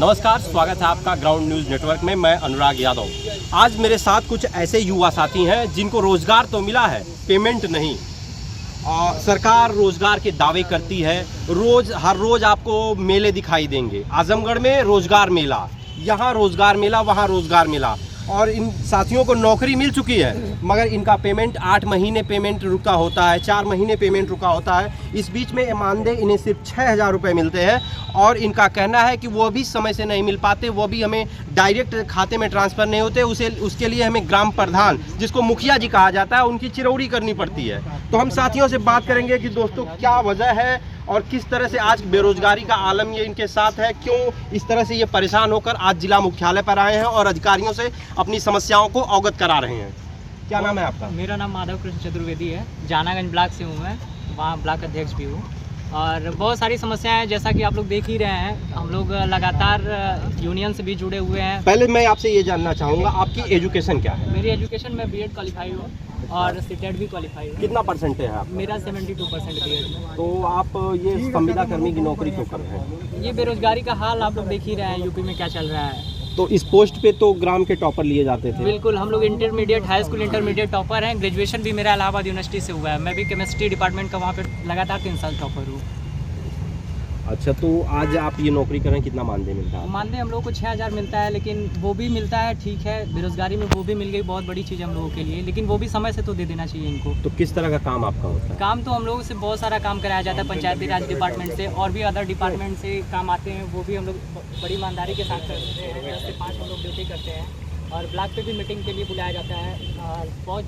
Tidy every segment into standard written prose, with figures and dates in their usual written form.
नमस्कार, स्वागत है आपका ग्राउंड न्यूज़ नेटवर्क में। मैं अनुराग यादव। आज मेरे साथ कुछ ऐसे युवा साथी हैं जिनको रोज़गार तो मिला है, पेमेंट नहीं। सरकार रोज़गार के दावे करती है, हर रोज़ आपको मेले दिखाई देंगे। आजमगढ़ में रोज़गार मेला, यहाँ रोज़गार मेला, वहाँ रोज़गार मेला, और इन साथियों को नौकरी मिल चुकी है, मगर इनका पेमेंट 8 महीने पेमेंट रुका होता है, 4 महीने पेमेंट रुका होता है। इस बीच में मानदेय इन्हें सिर्फ 6,000 रुपये मिलते हैं, और इनका कहना है कि वो भी समय से नहीं मिल पाते, वो भी हमें डायरेक्ट खाते में ट्रांसफ़र नहीं होते, उसके लिए हमें ग्राम प्रधान, जिसको मुखिया जी कहा जाता है, उनकी चिरौरी करनी पड़ती है। तो हम साथियों से बात करेंगे कि दोस्तों क्या वजह है और किस तरह से आज बेरोजगारी का आलम ये इनके साथ है, क्यों इस तरह से ये परेशान होकर आज जिला मुख्यालय पर आए हैं और अधिकारियों से अपनी समस्याओं को अवगत करा रहे हैं। क्या नाम है आपका? मेरा नाम माधव कृष्ण चतुर्वेदी है। जानागंज ब्लॉक से हूँ मैं, वहाँ ब्लॉक अध्यक्ष भी हूँ। और बहुत सारी समस्याएं हैं, जैसा कि आप लोग देख ही रहे हैं। हम लोग लगातार यूनियन से भी जुड़े हुए हैं। पहले मैं आपसे ये जानना चाहूँगा, आपकी एजुकेशन क्या है? मेरी एजुकेशन में B.Ed क्वालिफाई हूँ और सीटेट भी क्वालिफाई हूँ। कितना परसेंट है आप? मेरा 72% B.Ed में। तो आप ये संविदा कर्मी की नौकरी क्यों कर रहे हैं? ये बेरोजगारी का हाल आप लोग देख ही रहे हैं, यूपी में क्या चल रहा है। तो इस पोस्ट पे तो ग्राम के टॉपर लिए जाते थे। बिल्कुल, हम लोग intermediate, high school intermediate topper हैं। ग्रेजुएशन भी मेरा इलाहाबाद यूनिवर्सिटी से हुआ है। मैं भी केमिस्ट्री डिपार्टमेंट का वहाँ पे लगातार 3 साल टॉपर हूँ। अच्छा, तो आज आप ये नौकरी कर रहे हैं, कितना मानदेय मिलता है? मानदेय हम लोग को 6,000 मिलता है, लेकिन वो भी मिलता है, ठीक है। बेरोजगारी में वो भी मिल गई, बहुत बड़ी चीज़ हम लोगों के लिए, लेकिन वो भी समय से तो दे देना चाहिए इनको। तो किस तरह का काम आपका होता है? काम तो हम लोगों से बहुत सारा काम कराया जाता है, पंचायती राज डिपार्टमेंट से, और भी अदर डिपार्टमेंट से काम आते हैं, वो भी हम लोग बड़ी ईमानदारी के साथ करते हैं। 10 से 5 हम लोग ड्यूटी करते हैं, और ब्लॉक पे भी मीटिंग के लिए बुलाया जाता है। और बहुत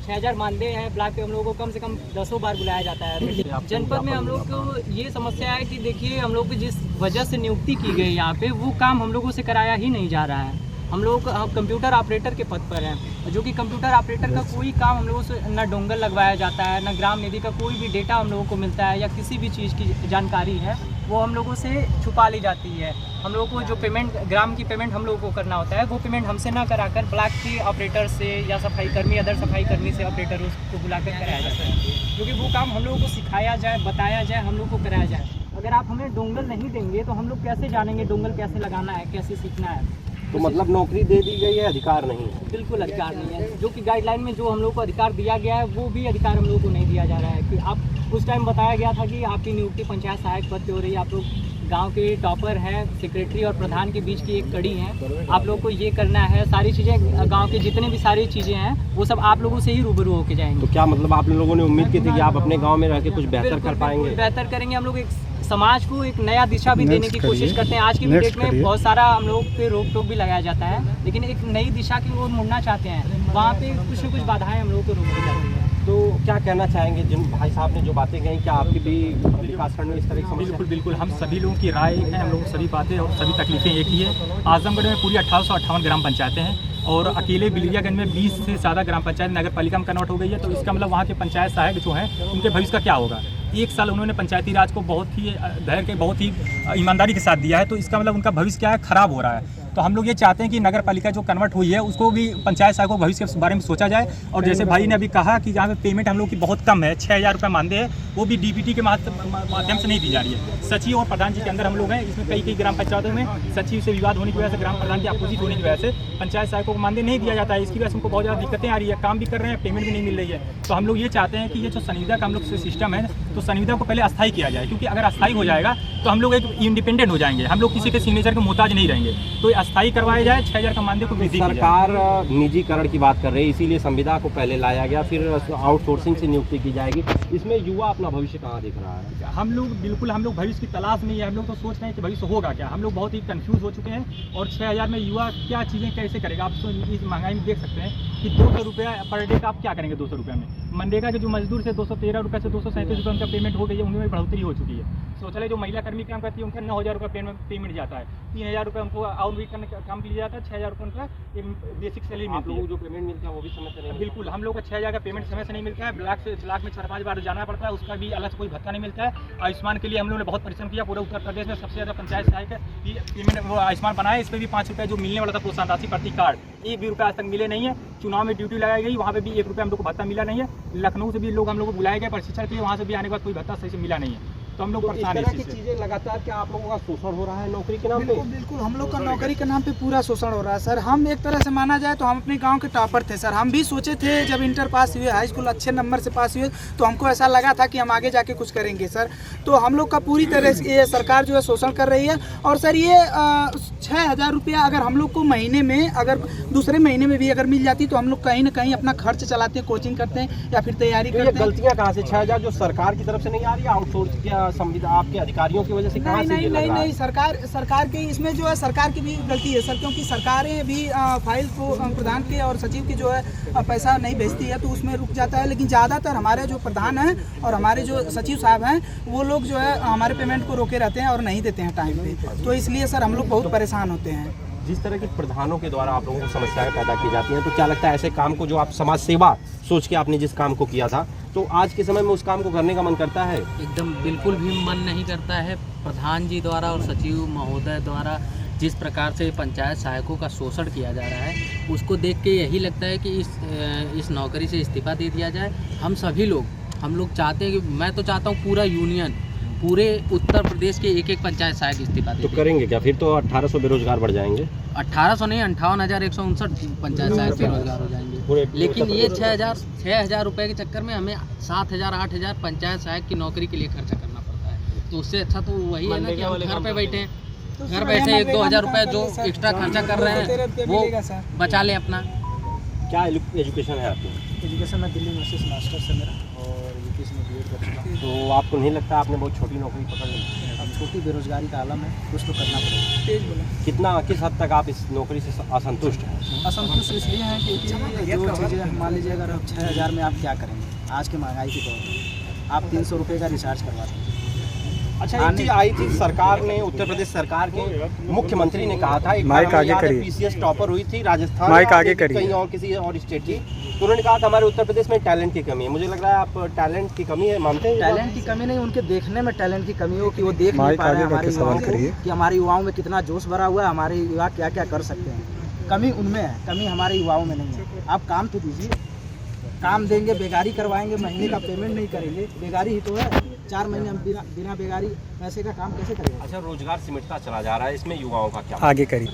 6,000 मानदेय है। ब्लॉक पे हम लोगों को कम से कम 10 बार बुलाया जाता है। जनपद में हम लोग को ये समस्या है कि देखिए, हम लोग को जिस वजह से नियुक्ति की गई यहाँ पे, वो काम हम लोगों से कराया ही नहीं जा रहा है। हम लोग कंप्यूटर ऑपरेटर के पद पर हैं, जो कि कंप्यूटर ऑपरेटर का कोई काम हम लोगों से न डोंगल लगवाया जाता है, न ग्राम निधि का कोई भी डेटा हम लोगों को मिलता है, या किसी भी चीज़ की जानकारी है वो हम लोगों से छुपा ली जाती है। हम लोगों को जो पेमेंट, ग्राम की पेमेंट हम लोगों को करना होता है, वो पेमेंट हमसे ना कराकर ब्लॉक के ऑपरेटर से या सफाई कर्मी, अदर सफाई कर्मी से ऑपरेटर उसको बुलाकर कराया जाता है, क्योंकि वो काम हम लोगों को सिखाया जाए, बताया जाए, हम लोग को कराया जाए। अगर आप हमें डोंगल नहीं देंगे तो हम लोग कैसे जानेंगे डोंगल कैसे लगाना है, कैसे सीखना है? तो मतलब नौकरी दे दी गई है, अधिकार नहीं है? बिल्कुल अधिकार नहीं है। जो कि गाइडलाइन में जो हम लोग को अधिकार दिया गया है, वो भी अधिकार हम लोगों को नहीं दिया जा रहा है। कि आप उस टाइम बताया गया था कि आपकी नियुक्ति पंचायत सहायक पद पे हो रही है, आप लोग गांव के टॉपर हैं, सेक्रेटरी और प्रधान के बीच की एक कड़ी है, आप लोग को ये करना है। सारी चीज़ें, गांव के जितने भी सारी चीज़ें हैं, वो सब आप लोगों से ही रूबरू होके जाएंगे। तो क्या मतलब आप लोगों ने उम्मीद की थी कि आप अपने गाँव में रह के कुछ बेहतर कर पाएंगे? बेहतर करेंगे। हम लोग एक समाज को एक नया दिशा भी देने की कोशिश करते हैं। आज की डेट में बहुत सारा हम लोग पे रोक टोक भी लगाया जाता है, लेकिन एक नई दिशा की ओर मुड़ना चाहते हैं, वहाँ पे कुछ न कुछ बाधाएं हम लोगों को रोक दी जाती हैं। तो क्या कहना चाहेंगे, जिन भाई साहब ने जो बातें कही, क्या आपकी भी विकासखंड में इस तरह की समस्या? बिल्कुल, हम सभी लोगों की राय है, हम लोगों को सभी बातें और सभी तकलीफें एक ही है। आजमगढ़ में पूरी 1858 ग्राम पंचायतें हैं, और अकेले बिलियागंज में 20 से ज़्यादा ग्राम पंचायत नगर पालिका में कन्वर्ट हो गई है। तो इसका मतलब वहाँ के पंचायत सहायक जो हैं, उनके भविष्य का क्या होगा? 1 साल उन्होंने पंचायती राज को बहुत ही धैर्य के, बहुत ही ईमानदारी के साथ दिया है, तो इसका मतलब उनका भविष्य क्या है, खराब हो रहा है। तो हम लोग ये चाहते हैं कि नगर पालिका जो कन्वर्ट हुई है, उसको भी पंचायत सहायक को भविष्य के बारे में सोचा जाए। और जैसे भाई ने अभी कहा कि यहाँ पे पेमेंट हम लोग की बहुत कम है, 6,000 रुपये मानदेय है, वो भी DPT के माध्यम से नहीं दी जा रही है। सचिव और प्रधान जी के अंदर हम लोग हैं। इसमें कई ग्राम पंचायतों में सचिव से विवाद होने की वजह से, ग्राम प्रधान की अपोजिट होने की वजह से पंचायत सहायकों को मानदेय नहीं दिया जाता है। इसकी वजह से उनको बहुत ज़्यादा दिक्कतें आ रही है, काम भी कर रहे हैं, पेमेंट भी नहीं मिल रही है। तो हम लोग ये चाहते हैं कि ये जो संविदा का हम लोग सिस्टम है, तो संविदा को पहले अस्थायी किया जाए, क्योंकि अगर अस्थायी हो जाएगा तो हम लोग एक इंडिपेंडेंट हो जाएंगे, हम लोग किसी के सिग्नेचर के मोहताज नहीं रहेंगे। तो ये अस्थायी करवाया जाए, 6,000 का मानदेय को वृद्धि। सरकार निजीकरण की बात कर रही है, इसीलिए संविदा को पहले लाया गया, फिर आउटसोर्सिंग से नियुक्ति की जाएगी। इसमें युवा अपना भविष्य कहाँ देख रहा है? हम लोग भविष्य की तलाश में ही है। हम लोग तो सोच रहे हैं कि भविष्य होगा क्या। हम लोग बहुत ही कंफ्यूज हो चुके हैं, और 6,000 में युवा क्या चीज़ें कैसे करेगा? आप तो इस महंगाई में देख सकते हैं कि 200 रुपया पर डे का आप क्या करेंगे 200 रुपये में? मनरेगा के जो मजदूर से 213 रुपये से 237 रुपये उनका पेमेंट हो गई है, उनमें बढ़ोतरी हो चुकी है। शौचालय जो महिला कर्मी काम करती है, उनका 9,000 रुपये पेमेंट जाता है, 3,000 रुपये उनको और भी करने का काम लिया जाता है, 6,000 रुपये उनका बेसिक सैलरी मिलती है। जो पेमेंट मिलता है वो भी समय से नहीं? बिल्कुल, हम लोग का 6,000 का पेमेंट समय से नहीं मिलता है। ब्लॉक में 4-5 बार जाना पड़ता है, उसका भी अलग से कोई भत्ता नहीं मिलता है। आयुष्मान के लिए हम लोगों ने बहुत परिश्रम किया, पूरे उत्तर प्रदेश में सबसे ज़्यादा पंचायत सहायक पेमेंट वो आयुष्मान बनाया। इस पर भी 5 रुपये जो मिलने वाला था प्रोत्साहन राशि प्रति कार्ड, 1 भी रुपये आज तक मिले नहीं है। चुनाव में ड्यूटी लगाई गई, वहाँ पे भी 1 रुपये हम लोग को भत्ता मिला नहीं है। लखनऊ से भी लोग हम लोग को बुलाए गए प्रशिक्षण के लिए, वहाँ से भी आने के बाद कोई भत्ता सही से मिला नहीं है। तो हम लोग तो इस परेशान तरह हैं की इसी से। चीजें लगातार क्या आप लोगों का शोषण हो रहा है नौकरी के नाम पे? बिल्कुल बिल्कुल, हम लोग का नौकरी के नाम पे पूरा शोषण हो रहा है सर। हम एक तरह से माना जाए तो हम अपने गांव के टॉपर थे सर। हम भी सोचे थे जब इंटर पास हुए, हाई स्कूल अच्छे नंबर से पास हुए, तो हमको ऐसा लगा था कि हम आगे जाके कुछ करेंगे सर। तो हम लोग का पूरी तरह से ये सरकार जो है शोषण कर रही है। और सर ये 6,000 रुपया अगर हम लोग को महीने में, अगर दूसरे महीने में भी अगर मिल जाती तो हम लोग कहीं ना कहीं अपना खर्च चलाते हैं, कोचिंग करते हैं या फिर तैयारी तो ये करते हैं। गलतियां कहाँ से? 6,000 जो सरकार की तरफ से नहीं आ रही है, आउटसोर्स क्या संविदा आपके अधिकारियों की वजह से कहाँ से ये लग रहा है? नहीं, सरकार के इसमें जो है सरकार की भी गलती है सर, क्योंकि सरकारें भी फाइल को प्रधान के और सचिव की जो है पैसा नहीं भेजती है तो उसमें रुक जाता है। लेकिन ज़्यादातर हमारे जो प्रधान हैं और हमारे जो सचिव साहब हैं वो लोग जो है हमारे पेमेंट को रोके रहते हैं और नहीं देते हैं टाइम पे। तो इसलिए सर हम लोग बहुत परेशान होते हैं। जिस तरह के प्रधानों के द्वारा आप लोगों को समस्याएं पैदा की जाती हैं, तो क्या लगता है ऐसे काम को, जो आप समाज सेवा सोच के आपने जिस काम को किया था, तो आज के समय में उस काम को करने का मन करता है? एकदम बिल्कुल भी मन नहीं करता है। प्रधान जी द्वारा और सचिव महोदय द्वारा जिस प्रकार से पंचायत सहायकों का शोषण किया जा रहा है, उसको देख के यही लगता है कि इस नौकरी से इस्तीफा दे दिया जाए। हम सभी लोग चाहते हैं कि, मैं तो चाहता हूँ पूरा यूनियन, पूरे उत्तर प्रदेश के एक पंचायत सहायक इस्तीफा तो दे। करेंगे क्या फिर? तो 1800 बेरोजगार बढ़ जाएंगे। 1800 नहीं, 58,159 पंचायत सहायक बेरोजगार हो जाएंगे। पूरे लेकिन ये 6,000 रुपये के चक्कर में हमें 7,000 8,000 पंचायत सहायक की नौकरी के लिए खर्चा करना पड़ता है। तो उससे अच्छा तो वही है ना कि हम घर पे बैठे हैं, घर बैठे 1-2 हज़ार रुपये जो एक्स्ट्रा खर्चा कर रहे हैं वो बचा लें अपना। क्या एजुकेशन है आपकी? एजुकेशन में दिल्ली यूनिवर्सिटी मास्टर से मेरा, और यूपीएससी में बीएड कर चुका। तो आपको नहीं लगता आपने बहुत छोटी नौकरी पकड़ ली? अब छोटी बेरोजगारी का आलम है, कुछ तो करना पड़ेगा। तेज बोला। कितना, किस हद तक आप इस नौकरी से असंतुष्ट हैं? असंतुष्ट इसलिए हैं क्योंकि जो चीज़ें मान लीजिए अगर 6,000 में आप क्या करेंगे आज के महंगाई के दौर में? आप 300 रुपये का रिचार्ज करवाते हैं। अच्छा, एक चीज आई थी, सरकार ने, उत्तर प्रदेश सरकार के मुख्यमंत्री ने कहा था, एक बार हमें याद है पीसीएस टॉपर हुई थी राजस्थान, कहीं और किसी और स्टेट की, तो उन्होंने कहा था हमारे उत्तर प्रदेश में टैलेंट की कमी है। मुझे लग रहा है आप टैलेंट की कमी है मानते हैं? टैलेंट की कमी नहीं, उनके देखने में टैलेंट की कमी हो कि वो देख नहीं पा रहे हैं हमारे युवाओं को कि हमारे युवाओं में कितना जोश भरा हुआ है, हमारे युवा क्या क्या कर सकते हैं। कमी उनमें है, कमी हमारे युवाओं में नहीं है। आप काम तो दीजिए, काम देंगे, बेगारी करवाएंगे, महीने का पेमेंट नहीं करेंगे, बेगारी ही तो है। 4 महीने हम बिना बेगारी पैसे का काम कैसे करेंगे? अच्छा, रोजगार सिमटता चला जा रहा है, इसमें युवाओं का क्या? आगे करिए।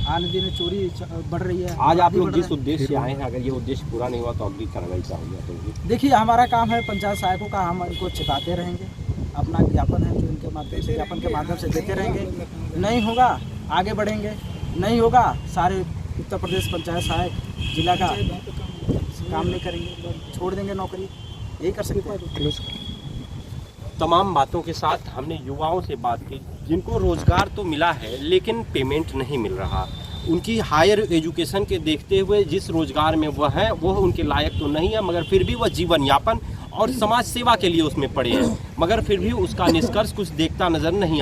आने दिन चोरी बढ़ रही है। आज आप लोग जिस उद्देश्य से आए हैं, अगर ये उद्देश्य पूरा नहीं हुआ तो अगली कार्रवाई क्या होगी? तो देखिए, हमारा काम है पंचायत सहायकों का, हम इनको चिताते रहेंगे। अपना ज्ञापन है जो इनके माध्यम से, ज्ञापन के माध्यम से देते रहेंगे। नहीं होगा आगे बढ़ेंगे, नहीं होगा सारे उत्तर प्रदेश पंचायत सहायक जिला का काम नहीं करेंगे, छोड़ देंगे नौकरी। यही कर सकते हैं। तमाम बातों के साथ हमने युवाओं से बात की जिनको रोजगार तो मिला है लेकिन पेमेंट नहीं मिल रहा। उनकी हायर एजुकेशन के देखते हुए जिस रोजगार में वह है वो उनके लायक तो नहीं है, मगर फिर भी वह जीवन यापन और समाज सेवा के लिए उसमें पड़े हैं, मगर फिर भी उसका निष्कर्ष कुछ देखता नजर नहीं